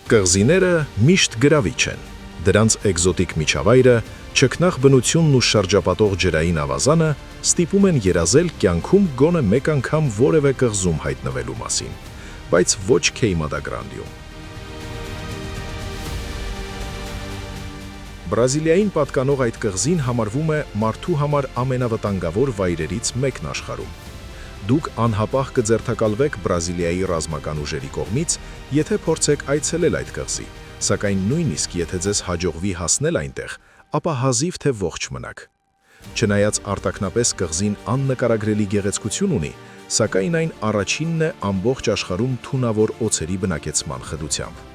Կղզիները միշտ գրավիչ են, դրանց էկզոտիկ միջավայրը, չքնաղ բնությունն ու շրջապատող ջրային ավազանը ստիպում են երազել կյանքում գոնե մեկ անգամ որևէ կղզում հայտնվելու մասին, բայց ոչ Քեյմադա Գրանդիում։ Բրազիլիային պատկանող այդ կղզին համարվում է մարդու համար ամենավտանգավոր վայրերից մեկն աշխարհում։ Դուք անհապաղ կձերբակալվեք Բրազիլիայի ռազմական ուժերի կողմից, եթե փորձեք այցելել այդ կղզի, սակայն նույնիսկ եթե ձեզ հաջողվի հասնել այնտեղ, ապա հազիվ թե ողջ մնաք։ Չնայած արտաքնապես կղզին աննկարագրելի գեղեցկություն ունի, սակայն այն առաջինն է ամբողջ աշխարհում թունավոր օձերի բնակեցման խդությամբ։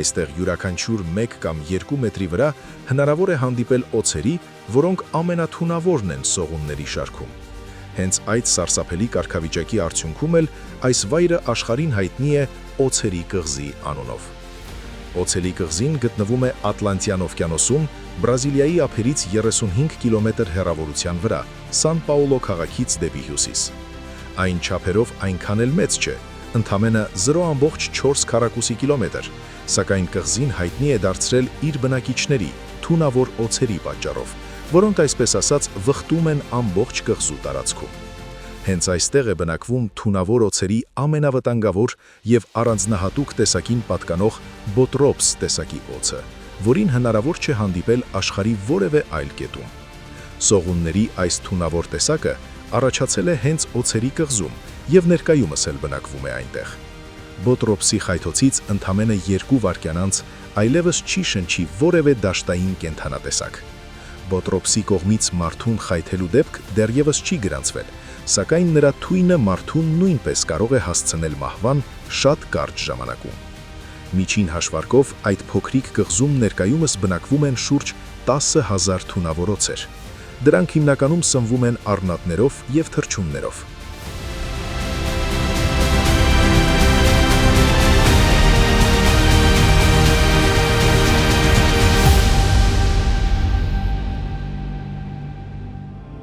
Այստեղ յուրաքանչյուր 1 կամ 2 մետրի վրա հնարավոր է հանդիպել օձերի, որոնք ամենաթունավորն են սողունների շարքում։ Հենց այդ սարսափելի կարգավիճակի արդյունքում էլ այս վայրը աշխարհին հայտնի է Օձերի կղզի անունով։ Օձերի կղզին գտնվում է Ատլանտյան օվկիանոսում, Բրազիլիայի ափերից 35 կիլոմետր հեռավորության վրա, Սան Պաուլո քաղաքից դեպի հյուսիս։ Այն չափերով այնքան էլ մեծ չէ, ընդամենը 0.4 քառակուսի կիլոմետր, սակայն կղզին հայտնի է դարձրել իր բնակիչների թունավոր օձերի պատճառով, որոնք այսպես ասած վխտում են ամբողջ կղզու տարածքում։ Հենց այստեղ է բնակվում թունավոր օձերի ամենավտանգավոր եւ առանձնահատուկ տեսակին պատկանող Բոտրոպս տեսակի օձը, որին հնարավոր չէ հանդիպել աշխարհի որևէ այլ կետում։ Սողունների այս թունավոր տեսակը առաջացել է հենց Օձերի կղզում եւ ներկայումս էլ բնակվում է այնտեղ։ Բոտրոպսի խայթոցից ընդամենը 2 վայրկյան անց այլևս չի շնչի որևէ դաշտային կենդանատեսակ։ Բոտրոպսի կողմից մարդուն խայթելու դեպք դեռևս չի գրանցվել, սակայն նրա թույնը մարդուն նույնպես կարող է հասցնել մահվան շատ կարճ ժամանակում։ Միջին հաշվարկով այդ փոքրիկ կղզում ներկայումս բնակվում են շուրջ 10,000 թունավոր օձեր։ Դրանք հիմնականում սնվում են առնատներով եւ թռչուններով։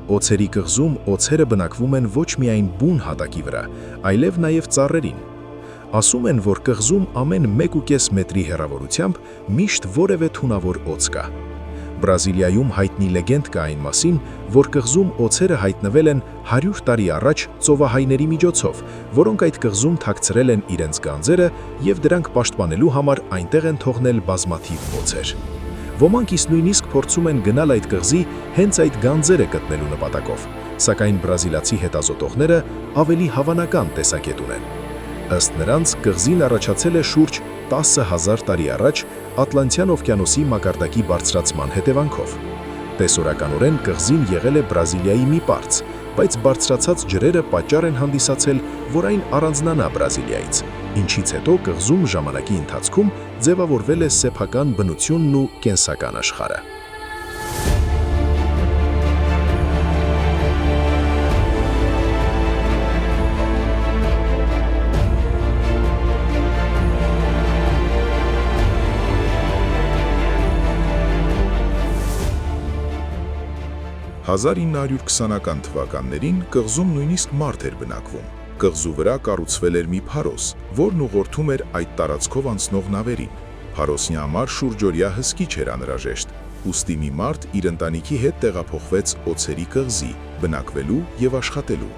Օձերի կղզում օձերը բնակվում են ոչ միայն բուն հատակի վրա, այլև նաև ծառերին։ Ասում են, որ կղզում ամեն 1.5 մետրի հեռավորությամբ միշտ որևէ թունավոր օձ կա։ Բրազիլիայում հայտնի լեգենդ կա այն մասին, որ կղզում օձերը հայտնվել են 100 տարի առաջ ծովահայների միջոցով, որոնք այդ կղզում թաքցրել են իրենց գանձերը եւ դրանք պաշտպանելու համար այնտեղ են թողնել բազմաթիվ օձեր։ Ոմանք նույնիսկ փորձում են գնալ այդ կղզի հենց այդ գանձերը գտնելու նպատակով, սակայն բրազիլացի հետազոտողները ավելի հավանական տեսակետ ունեն։ Ըստ նրանց, կղզին առաջացել է շուրջ 10,000 տարի առաջ Ատլանտյան օվկիանոսի մակարդակի բարձրացման հետևանքով։ Տեսորականորեն կղզին եղել է Բրազիլիայի մի պարծ, բայց բարձրացած ջրերը պատճառ են հանդիսացել, որ այն առանձնանա Բրազիլիայից, ինչից հետո կղզում ժամանակի ընթացքում ձևավորվել է սեփական բնությունն ու կենսական աշխարհը։ «1920-ական թվականներին կղզում նույնիսկ մարդ էր բնակվում։ Կղզու վրա կառուցվել էր մի փարոս, որն ուղղորդում էր այդ տարածքով անցնող նավերին։ Փարոսի համար շուրջօրյա հսկիչ էր անհրաժեշտ, ուստի մի մարդ իր ընտանիքի հետ տեղափոխվեց Օձերի կղզի, բնակվելու եւ աշխատելու։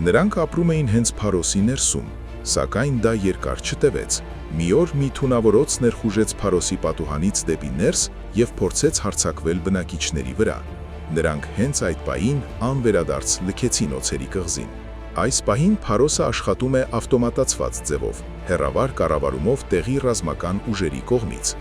Նրանք ապրում էին հենց փարոսի ներսում, սակայն դա երկար չտևեց։ Մի օր մի թունավոր օձ ներխուժեց փարոսի պատուհանից դեպի ներս եւ փորձեց հարձակվել բնակիչների վրա։ Նրանք հենց այդ պահին անվերադարձ լքեցին Օձերի կղզին։ Այս պահին փարոսը աշխատում է ավտոմատացված ձևով, հեռավար կառավարումով տեղի ռազմական ուժերի կողմից։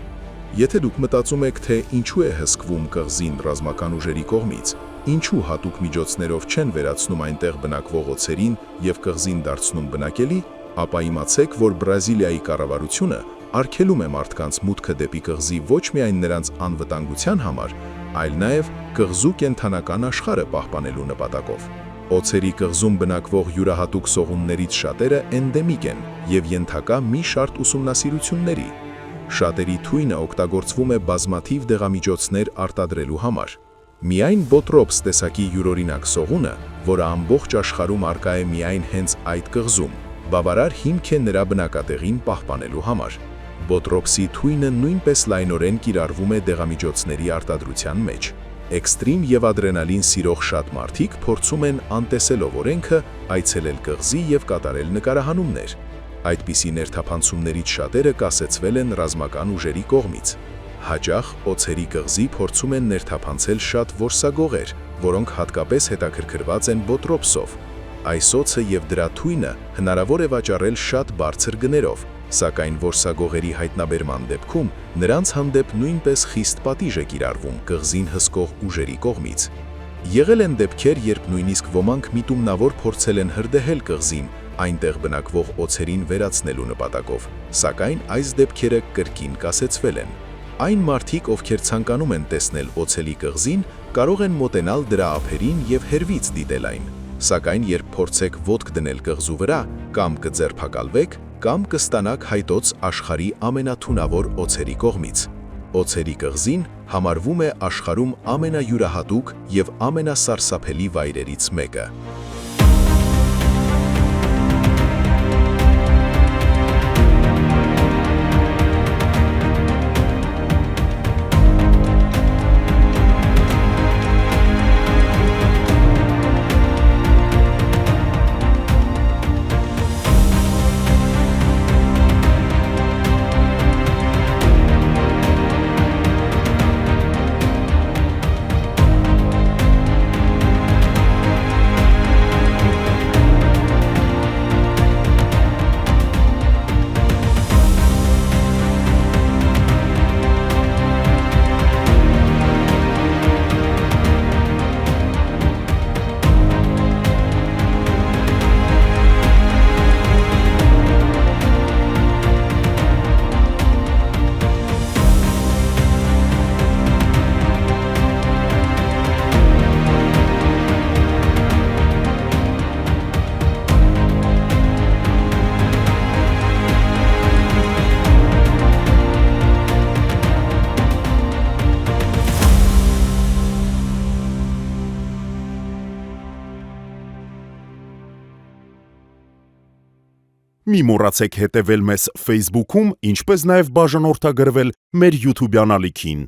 Եթե դուք մտածում եք, թե ինչու է հսկվում կղզին ռազմական ուժերի կողմից, ինչու հատուկ միջոցներով չեն վերացնում այնտեղ բնակվող օձերին եւ կղզին դարձնում բնակելի, ապա իմացեք, որ Բրազիլիայի կառավարությունը արգելում է մարդկանց մուտքը դեպի կղզի ոչ միայն նրանց անվտանգության համար, այլ նաև կղզու կենդանական աշխարհը պահպանելու նպատակով։ Օձերի կղզում բնակվող յուրահատուկ սողուններից շատերը էնդեմիկ են եւ ենթակա մի շարք ուսումնասիրությունների։ Շատերի թույնը օգտագործվում է բազմաթիվ դեղամիջոցներ արտադրելու համար։ Միայն Բոտրոպս տեսակի յուրօրինակ սողունը, որը ամբողջ աշխարհում առկա է միայն հենց այդ կղզում, բավարար հիմք է նրա բնակատեղին պահպանելու համար։ Բոտրոքսի թույնը նույնպես լայնորեն կիրառվում է դեղամիջոցների արտադրության մեջ։ Էքստրիմ և ադրենալին սիրող շատ մարդիկ փորձում են անտեսելով օրենքը այցելել կղզի և կատարել նկարահանումներ։ Այդպիսի ներթափանցումներից շատերը կասեցվել են ռազմական ուժերի կողմից։ Հաճախ օձերի կղզի փորձում են ներթափանցել շատ որսագողեր, որոնք հատկապես հետաքրքրված են բոտրոպսով։ Այս օձը և դրա թույնը հնարավոր է վաճառել շատ բարձր գներով, սակայն որսագողերի հայտնաբերման դեպքում նրանց հանդեպ նույնպես խիստ պատիժ է կիրառվում կղզին հսկող ուժերի կողմից։ Եղել են դեպքեր, երբ նույնիսկ ոմանք միտումնավոր փորձել են հրդեհել կղզին, այնտեղ բնակվող օձերին վերացնելու նպատակով, սակայն այս դեպքերը կրկին կասեցվել են։ Այն մարդիկ, ովքեր ցանկանում են տեսնել օձելի կղզին, կարող են մոտենալ դրա ափերին և հեռվից դիտել այն։ Սակայն երբ փորձեք ոտք դնել կղզու վրա, կամ կձերբակալվեք, կամ կստանաք հայտոց աշխարհի ամենաթունավոր օձերի կողմից։ Օձերի կղզին համարվում է աշխարհում ամենայուրահատուկ և ամենասարսափելի վայրերից մեկը։ Մի մոռացեք հետևել մեզ Facebook-ում, ինչպես նաև բաժանորդագրվել մեր YouTube-յան ալիքին։